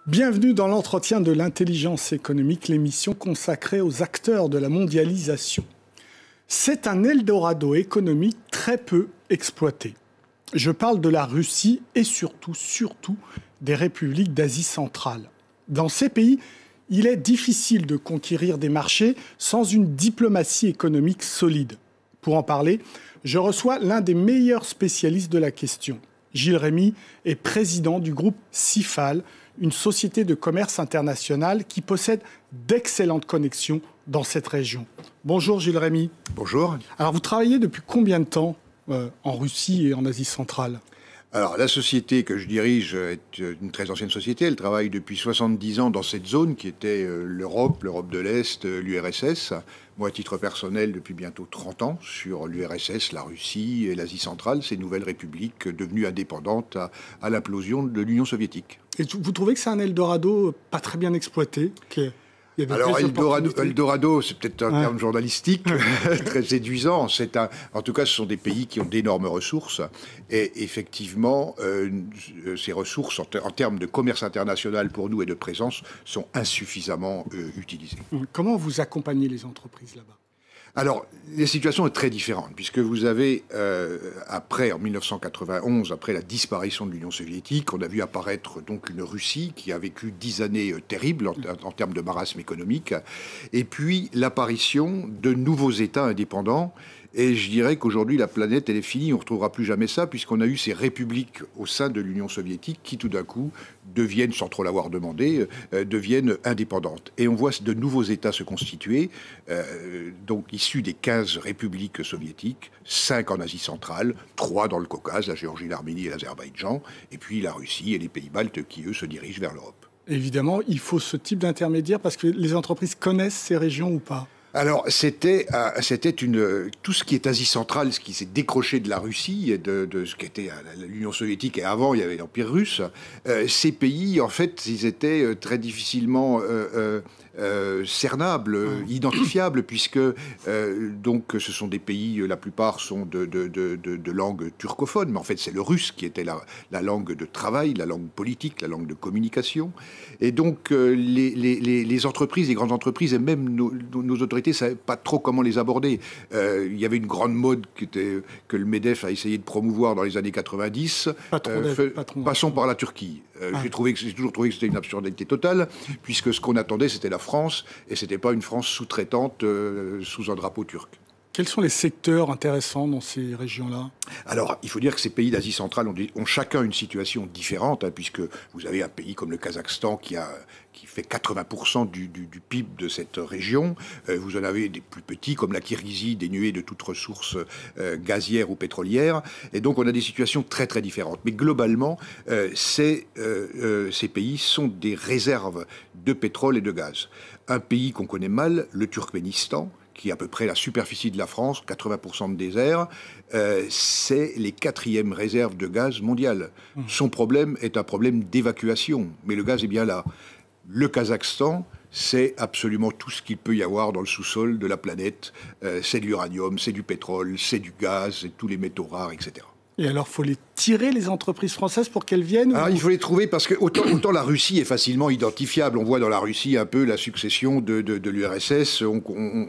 Bienvenue dans l'entretien de l'intelligence économique, l'émission consacrée aux acteurs de la mondialisation. C'est un Eldorado économique très peu exploité. Je parle de la Russie et surtout des républiques d'Asie centrale. Dans ces pays, il est difficile de conquérir des marchés sans une diplomatie économique solide. Pour en parler, je reçois l'un des meilleurs spécialistes de la question. Gilles Rémy est président du groupe CIFAL, une société de commerce international qui possède d'excellentes connexions dans cette région. Bonjour Gilles Rémy. Bonjour. Alors vous travaillez depuis combien de temps en Russie et en Asie centrale ? Alors la société que je dirige est une très ancienne société. Elle travaille depuis 70 ans dans cette zone qui était l'Europe de l'Est, l'URSS. Moi, à titre personnel, depuis bientôt 30 ans, sur l'URSS, la Russie et l'Asie centrale, ces nouvelles républiques devenues indépendantes à l'implosion de l'Union soviétique. Et vous trouvez que c'est un Eldorado pas très bien exploité ? Alors, Eldorado, c'est peut-être un terme journalistique très séduisant. En tout cas, ce sont des pays qui ont d'énormes ressources. Et effectivement, ces ressources, en termes de commerce international pour nous et de présence, sont insuffisamment utilisées. Comment vous accompagnez les entreprises là-bas ? Alors, la situation est très différente, puisque vous avez, en 1991, après la disparition de l'Union soviétique, on a vu apparaître donc une Russie qui a vécu 10 années terribles en termes de marasme économique, et puis l'apparition de nouveaux États indépendants. Et je dirais qu'aujourd'hui, la planète, elle est finie. On ne retrouvera plus jamais ça, puisqu'on a eu ces républiques au sein de l'Union soviétique qui, tout d'un coup, deviennent, sans trop l'avoir demandé, deviennent indépendantes. Et on voit de nouveaux États se constituer, donc issus des 15 républiques soviétiques, 5 en Asie centrale, 3 dans le Caucase, la Géorgie, l'Arménie et l'Azerbaïdjan, et puis la Russie et les pays baltes qui, eux, se dirigent vers l'Europe. Évidemment, il faut ce type d'intermédiaire parce que les entreprises connaissent ces régions ou pas ? Alors, tout ce qui est Asie centrale, ce qui s'est décroché de la Russie et de ce qui était l'Union soviétique, et avant, il y avait l'Empire russe. Ces pays, en fait, ils étaient très difficilement cernables, identifiables, puisque donc ce sont des pays, la plupart sont de langue turcophone, mais en fait, c'est le russe qui était la langue de travail, la langue politique, la langue de communication. Et donc, les entreprises, les grandes entreprises, et même nos autorités, ne savaient pas trop comment les aborder. Il y avait une grande mode que le MEDEF a essayé de promouvoir dans les années 90. Passons par la Turquie. J'ai toujours trouvé que c'était une absurdité totale, puisque ce qu'on attendait, c'était la France, et ce n'était pas une France sous-traitante sous un drapeau turc. Quels sont les secteurs intéressants dans ces régions-là ? Alors, il faut dire que ces pays d'Asie centrale ont chacun une situation différente, puisque vous avez un pays comme le Kazakhstan qui fait 80% du PIB de cette région. Vous en avez des plus petits, comme la Kirghizie, dénués de toute ressource gazière ou pétrolière. Et donc, on a des situations très, très différentes. Mais globalement, ces pays sont des réserves de pétrole et de gaz. Un pays qu'on connaît mal, le Turkménistan, qui est à peu près la superficie de la France, 80% de désert, c'est les 4e réserves de gaz mondiales. Son problème est un problème d'évacuation, mais le gaz est bien là. Le Kazakhstan, c'est absolument tout ce qu'il peut y avoir dans le sous-sol de la planète. C'est de l'uranium, c'est du pétrole, c'est du gaz, c'est tous les métaux rares, etc. Et alors, il faut les tirer, les entreprises françaises, pour qu'elles viennent ? Alors, il faut les trouver parce que autant la Russie est facilement identifiable. On voit dans la Russie un peu la succession de l'URSS.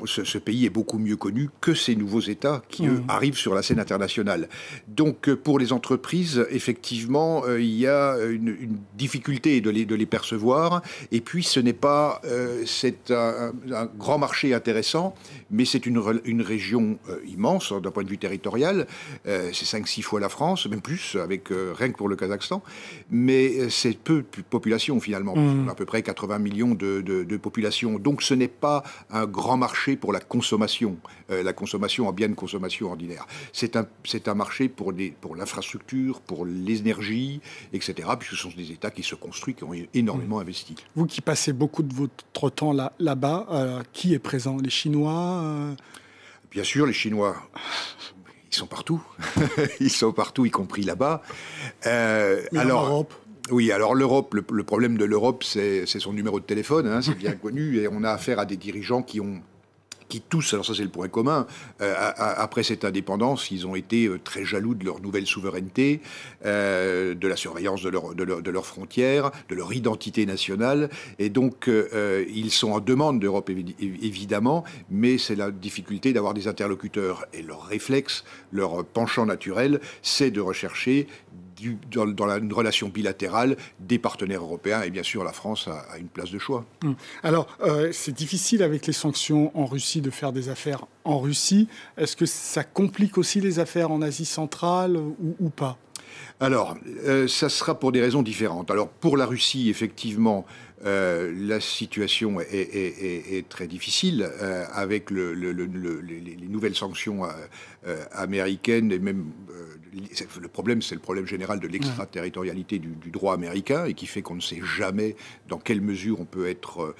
Ce pays est beaucoup mieux connu que ces nouveaux États qui, eux, arrivent sur la scène internationale. Donc, pour les entreprises, effectivement, il y a une difficulté de les percevoir. Et puis, ce n'est pas... c'est un grand marché intéressant, mais c'est une région immense d'un point de vue territorial. C'est 5-6 fois la France, même plus, avec rien que pour le Kazakhstan, mais c'est peu de population finalement. On a à peu près 80 millions de population, donc ce n'est pas un grand marché pour la consommation en biens de consommation ordinaire. C'est un marché pour l'infrastructure, pour l'énergie, etc., puisque ce sont des États qui se construisent, qui ont énormément investi. Vous qui passez beaucoup de votre temps là-bas, qui est présent ? Les Chinois Bien sûr, les Chinois... Ils sont partout. Ils sont partout, y compris là-bas. L'Europe. Oui, alors l'Europe, le problème de l'Europe, c'est son numéro de téléphone, c'est bien connu, et on a affaire à des dirigeants qui ont qui tous, alors ça c'est le point commun, après cette indépendance, ils ont été très jaloux de leur nouvelle souveraineté, de la surveillance de leurs frontières, de leur identité nationale, et donc ils sont en demande d'Europe évidemment, mais c'est la difficulté d'avoir des interlocuteurs, et leur réflexe, leur penchant naturel, c'est de rechercher dans une relation bilatérale des partenaires européens, et bien sûr la France a une place de choix. Alors, c'est difficile avec les sanctions en Russie de faire des affaires en Russie. Est-ce que ça complique aussi les affaires en Asie centrale ou pas ? Alors, ça sera pour des raisons différentes. Alors, pour la Russie, effectivement, la situation est très difficile avec les nouvelles sanctions américaines et même le problème, c'est le problème général de l'extraterritorialité du droit américain et qui fait qu'on ne sait jamais dans quelle mesure on peut être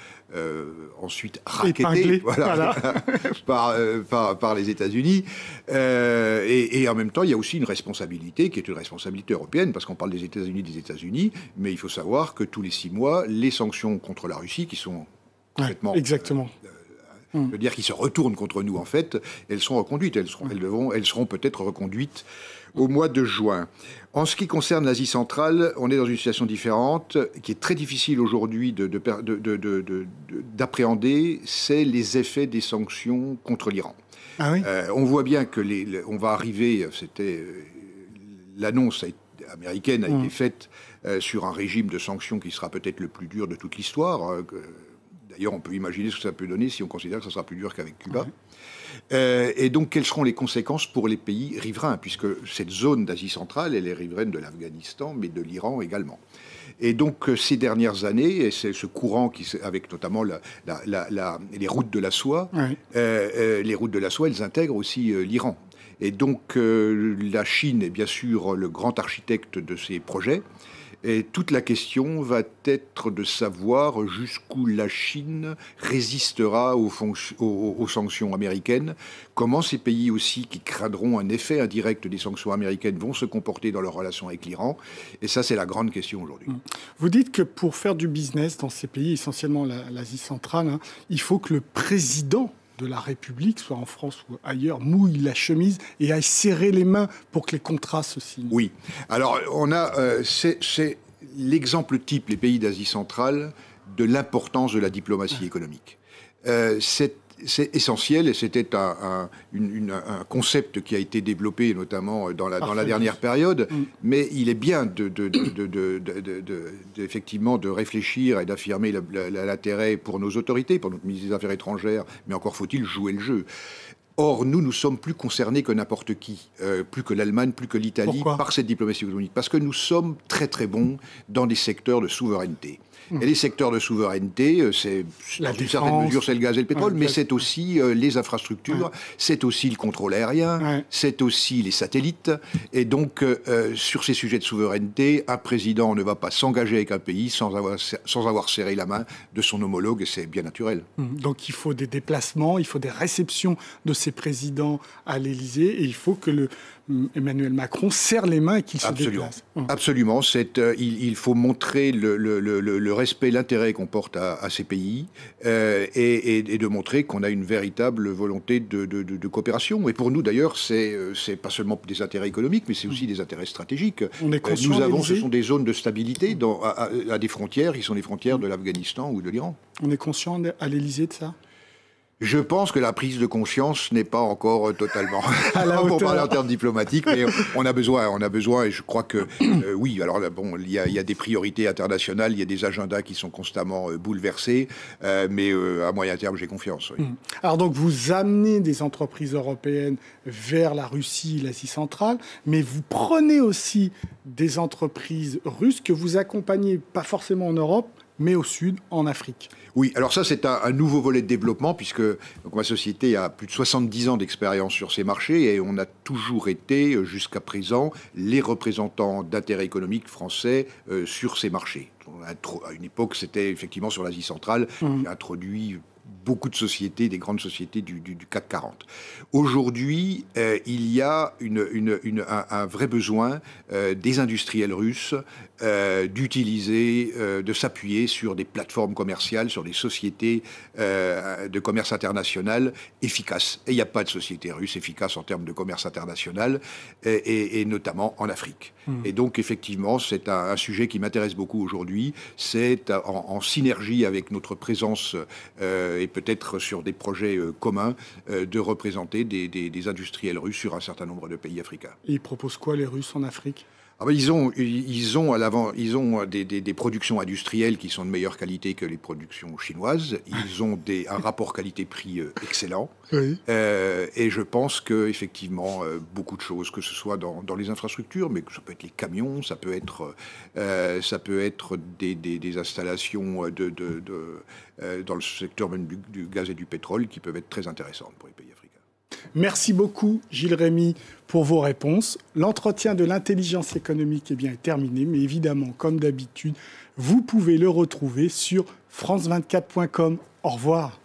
ensuite racketté par les États-Unis. Et en même temps, il y a aussi une responsabilité qui est une responsabilité européenne parce qu'on parle des États-Unis, mais il faut savoir que tous les 6 mois, les sanctions contre la Russie qui sont complètement... exactement. Je veux dire qu'ils se retournent contre nous, en fait, elles seront reconduites. Elles seront peut-être reconduites au mois de juin. En ce qui concerne l'Asie centrale, on est dans une situation différente, qui est très difficile aujourd'hui d'appréhender, c'est les effets des sanctions contre l'Iran. Ah oui. On voit bien que on va arriver, l'annonce américaine a été faite sur un régime de sanctions qui sera peut-être le plus dur de toute l'histoire. D'ailleurs, on peut imaginer ce que ça peut donner si on considère que ça sera plus dur qu'avec Cuba. Et donc, quelles seront les conséquences pour les pays riverains, puisque cette zone d'Asie centrale, elle est riveraine de l'Afghanistan, mais de l'Iran également. Et donc, ces dernières années, et c'est ce courant avec notamment les routes de la soie, les routes de la soie, elles intègrent aussi l'Iran. Et donc, la Chine est bien sûr le grand architecte de ces projets. Et toute la question va être de savoir jusqu'où la Chine résistera aux sanctions américaines, comment ces pays aussi qui craindront un effet indirect des sanctions américaines vont se comporter dans leurs relations avec l'Iran. Et ça, c'est la grande question aujourd'hui. Vous dites que pour faire du business dans ces pays, essentiellement l'Asie centrale, il faut que le président de la République, soit en France ou ailleurs, mouille la chemise et aille serrer les mains pour que les contrats se signent. Oui. Alors, on a... c'est l'exemple type, les pays d'Asie centrale, de l'importance de la diplomatie économique. C'est essentiel, et c'était un concept qui a été développé notamment dans la dernière période, mais il est bien effectivement de réfléchir et d'affirmer l'intérêt pour nos autorités, pour notre ministre des Affaires étrangères, mais encore faut-il jouer le jeu. Or, nous sommes plus concernés que n'importe qui, plus que l'Allemagne, plus que l'Italie, par cette diplomatie économique, parce que nous sommes très très bons dans des secteurs de souveraineté. Et les secteurs de souveraineté, c'est dans une certaine mesure, c'est le gaz et le pétrole, mais c'est aussi les infrastructures, c'est aussi le contrôle aérien, c'est aussi les satellites. Et donc, sur ces sujets de souveraineté, un président ne va pas s'engager avec un pays sans avoir serré la main de son homologue, et c'est bien naturel. Donc, il faut des déplacements, il faut des réceptions de ces présidents à l'Élysée, et il faut que Emmanuel Macron serre les mains et qu'il se déplace. Absolument. Il faut montrer le respect, l'intérêt qu'on porte à ces pays et de montrer qu'on a une véritable volonté de coopération. Et pour nous, d'ailleurs, c'est pas seulement des intérêts économiques, mais c'est aussi des intérêts stratégiques. Ce sont des zones de stabilité à des frontières qui sont les frontières de l'Afghanistan ou de l'Iran. On est conscient à l'Élysée de ça ? Je pense que la prise de conscience n'est pas encore totalement pour parler en termes diplomatiques, mais on a besoin, et je crois que oui. Alors bon, il y a des priorités internationales, il y a des agendas qui sont constamment bouleversés, mais à moyen terme, j'ai confiance. Oui. Alors donc, vous amenez des entreprises européennes vers la Russie, l'Asie centrale, mais vous prenez aussi des entreprises russes que vous accompagnez, pas forcément en Europe, mais au sud, en Afrique. Oui, alors ça, c'est un nouveau volet de développement, puisque donc, ma société a plus de 70 ans d'expérience sur ces marchés, et on a toujours été, jusqu'à présent, les représentants d'intérêts économiques français sur ces marchés. À une époque, c'était effectivement sur l'Asie centrale. J'ai introduit beaucoup de sociétés, des grandes sociétés du CAC 40. Aujourd'hui, il y a un vrai besoin des industriels russes d'utiliser, de s'appuyer sur des plateformes commerciales, sur des sociétés de commerce international efficaces. Et il n'y a pas de société russe efficace en termes de commerce international, et notamment en Afrique. Et donc, effectivement, c'est un sujet qui m'intéresse beaucoup aujourd'hui. C'est en synergie avec notre présence et peut-être sur des projets communs de représenter des industriels russes sur un certain nombre de pays africains. Et ils proposent quoi, les Russes, en Afrique ? Ils ont des productions industrielles qui sont de meilleure qualité que les productions chinoises. Ils ont un rapport qualité-prix excellent. Oui. Et je pense qu'effectivement, beaucoup de choses, que ce soit dans les infrastructures, mais ça peut être les camions, ça peut être des installations dans le secteur même du gaz et du pétrole qui peuvent être très intéressantes pour les pays africains. Merci beaucoup, Gilles Rémy, pour vos réponses. L'entretien de l'intelligence économique est terminé, mais évidemment, comme d'habitude, vous pouvez le retrouver sur france24.com. Au revoir.